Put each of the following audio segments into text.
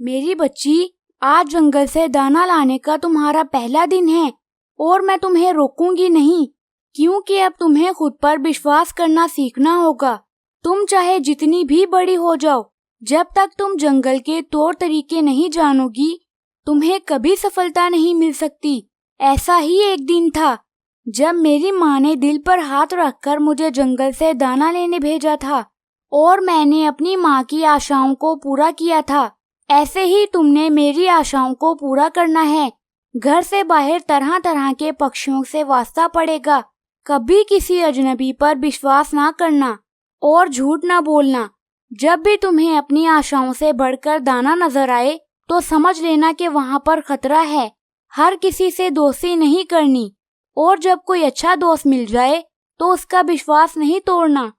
मेरी बच्ची, आज जंगल से दाना लाने का तुम्हारा पहला दिन है और मैं तुम्हें रोकूंगी नहीं, क्योंकि अब तुम्हें खुद पर विश्वास करना सीखना होगा। तुम चाहे जितनी भी बड़ी हो जाओ, जब तक तुम जंगल के तौर तरीके नहीं जानोगी, तुम्हें कभी सफलता नहीं मिल सकती। ऐसा ही एक दिन था जब मेरी माँ ने दिल पर हाथ रखकर मुझे जंगल से दाना लेने भेजा था और मैंने अपनी माँ की आशाओं को पूरा किया था। ऐसे ही तुमने मेरी आशाओं को पूरा करना है। घर से बाहर तरह तरह के पक्षियों से वास्ता पड़ेगा। कभी किसी अजनबी पर विश्वास ना करना और झूठ ना बोलना। जब भी तुम्हें अपनी आशाओं से बढ़कर दाना नजर आए तो समझ लेना कि वहाँ पर खतरा है। हर किसी से दोस्ती नहीं करनी और जब कोई अच्छा दोस्त मिल जाए तो उसका विश्वास नहीं तोड़ना।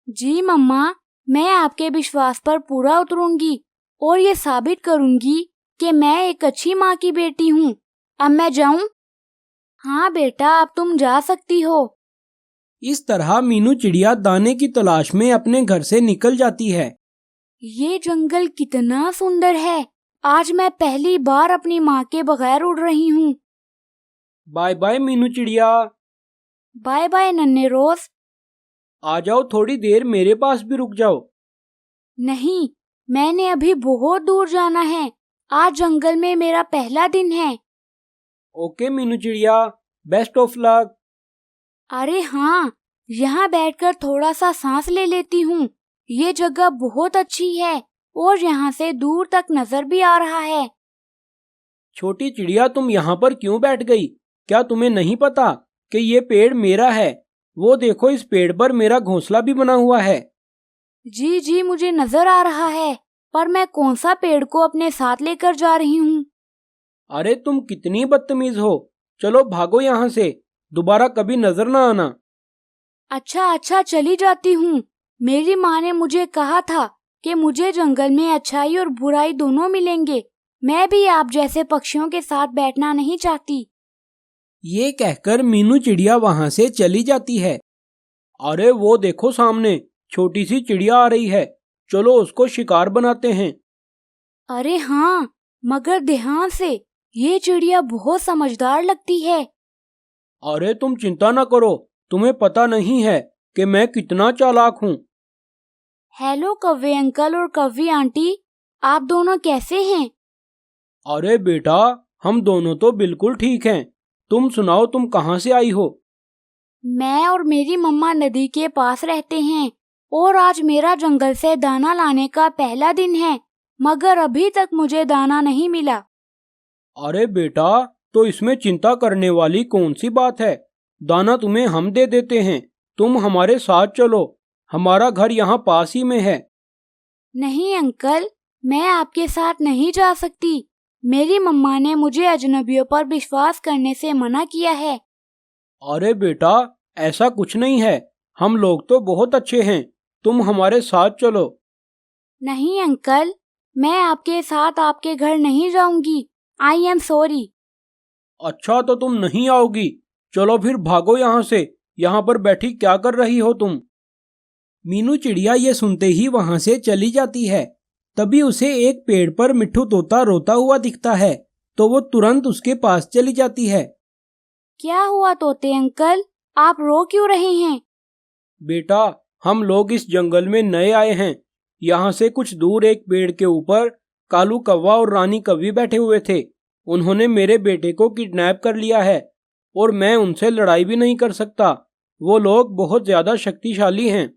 जी मम्मा, मैं आपके विश्वास पर पूरा उतरूंगी और ये साबित करूंगी कि मैं एक अच्छी माँ की बेटी हूँ। अब मैं जाऊँ? हाँ बेटा, अब तुम जा सकती हो। इस तरह मीनू चिड़िया दाने की तलाश में अपने घर से निकल जाती है। ये जंगल कितना सुंदर है। आज मैं पहली बार अपनी माँ के बगैर उड़ रही हूँ। बाय बाय मीनू चिड़िया। बाय बाय नन्हे रोज। आ जाओ, थोड़ी देर मेरे पास भी रुक जाओ। नहीं, मैंने अभी बहुत दूर जाना है। आज जंगल में मेरा पहला दिन है। ओके मीनू चिड़िया, बेस्ट ऑफ लक। अरे हाँ, यहाँ बैठकर थोड़ा सा सांस ले लेती हूँ। ये जगह बहुत अच्छी है और यहाँ से दूर तक नजर भी आ रहा है। छोटी चिड़िया, तुम यहाँ पर क्यों बैठ गई? क्या तुम्हें नहीं पता कि ये पेड़ मेरा है? वो देखो, इस पेड़ पर मेरा घोंसला भी बना हुआ है। जी जी, मुझे नजर आ रहा है, पर मैं कौन सा पेड़ को अपने साथ लेकर जा रही हूँ? अरे तुम कितनी बदतमीज हो। चलो भागो यहाँ से, दोबारा कभी नजर ना आना। अच्छा अच्छा, चली जाती हूँ। मेरी माँ ने मुझे कहा था कि मुझे जंगल में अच्छाई और बुराई दोनों मिलेंगे। मैं भी आप जैसे पक्षियों के साथ बैठना नहीं चाहती। ये कहकर मीनू चिड़िया वहां से चली जाती है। अरे वो देखो, सामने छोटी सी चिड़िया आ रही है। चलो उसको शिकार बनाते हैं। अरे हाँ, मगर ध्यान से, ये चिड़िया बहुत समझदार लगती है। अरे तुम चिंता न करो, तुम्हें पता नहीं है कि मैं कितना चालाक हूँ। हेलो कौवे अंकल और कौवी आंटी, आप दोनों कैसे हैं? अरे बेटा, हम दोनों तो बिल्कुल ठीक हैं। तुम सुनाओ, तुम कहाँ से आई हो? मैं और मेरी मम्मा नदी के पास रहते हैं और आज मेरा जंगल से दाना लाने का पहला दिन है, मगर अभी तक मुझे दाना नहीं मिला। अरे बेटा, तो इसमें चिंता करने वाली कौन सी बात है? दाना तुम्हें हम दे देते हैं। तुम हमारे साथ चलो, हमारा घर यहाँ पास ही में है। नहीं अंकल, मैं आपके साथ नहीं जा सकती। मेरी मम्मा ने मुझे अजनबियों पर विश्वास करने से मना किया है। अरे बेटा, ऐसा कुछ नहीं है। हम लोग तो बहुत अच्छे हैं। तुम हमारे साथ चलो। नहीं अंकल, मैं आपके साथ आपके घर नहीं जाऊंगी। I am sorry. अच्छा, तो तुम नहीं आओगी? चलो फिर भागो यहाँ से। यहाँ पर बैठी क्या कर रही हो तुम? मीनू चिड़िया ये सुनते ही वहां से चली जाती है। तभी उसे एक पेड़ पर मिट्ठू तोता रोता हुआ दिखता है, तो वो तुरंत उसके पास चली जाती है। क्या हुआ तोते अंकल, आप रो क्यों रहे हैं? बेटा, हम लोग इस जंगल में नए आए हैं। यहाँ से कुछ दूर एक पेड़ के ऊपर कालू कौवा और रानी कौवी बैठे हुए थे। उन्होंने मेरे बेटे को किडनैप कर लिया है और मैं उनसे लड़ाई भी नहीं कर सकता। वो लोग बहुत ज्यादा शक्तिशाली हैं।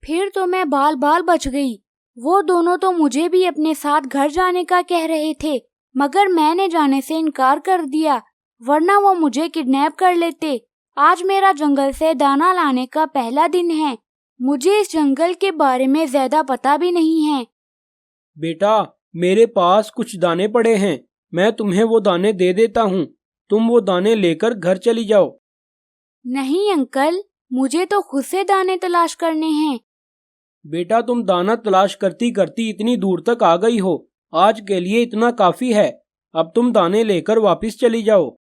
फिर तो मैं बाल बाल बच गई। वो दोनों तो मुझे भी अपने साथ घर जाने का कह रहे थे, मगर मैंने जाने से इनकार कर दिया, वरना वो मुझे किडनैप कर लेते। आज मेरा जंगल से दाना लाने का पहला दिन है। मुझे इस जंगल के बारे में ज्यादा पता भी नहीं है। बेटा, मेरे पास कुछ दाने पड़े हैं। मैं तुम्हें वो दाने दे देता हूँ। तुम वो दाने लेकर घर चली जाओ। नहीं अंकल, मुझे तो खुद से दाने तलाश करने हैं। बेटा, तुम दाना तलाश करती करती इतनी दूर तक आ गई हो। आज के लिए इतना काफी है। अब तुम दाने लेकर वापस चली जाओ।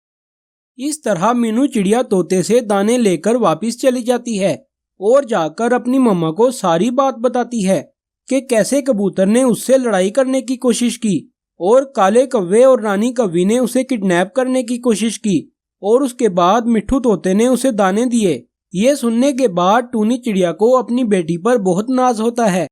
इस तरह मीनू चिड़िया तोते से दाने लेकर वापस चली जाती है और जाकर अपनी मम्मा को सारी बात बताती है। कि कैसे कबूतर ने उससे लड़ाई करने की कोशिश की और काले कौवे और रानी कौवी ने उसे किडनैप करने की कोशिश की और उसके बाद मिट्ठू तोते ने उसे दाने दिए। ये सुनने के बाद टूनी चिड़िया को अपनी बेटी पर बहुत नाज होता है।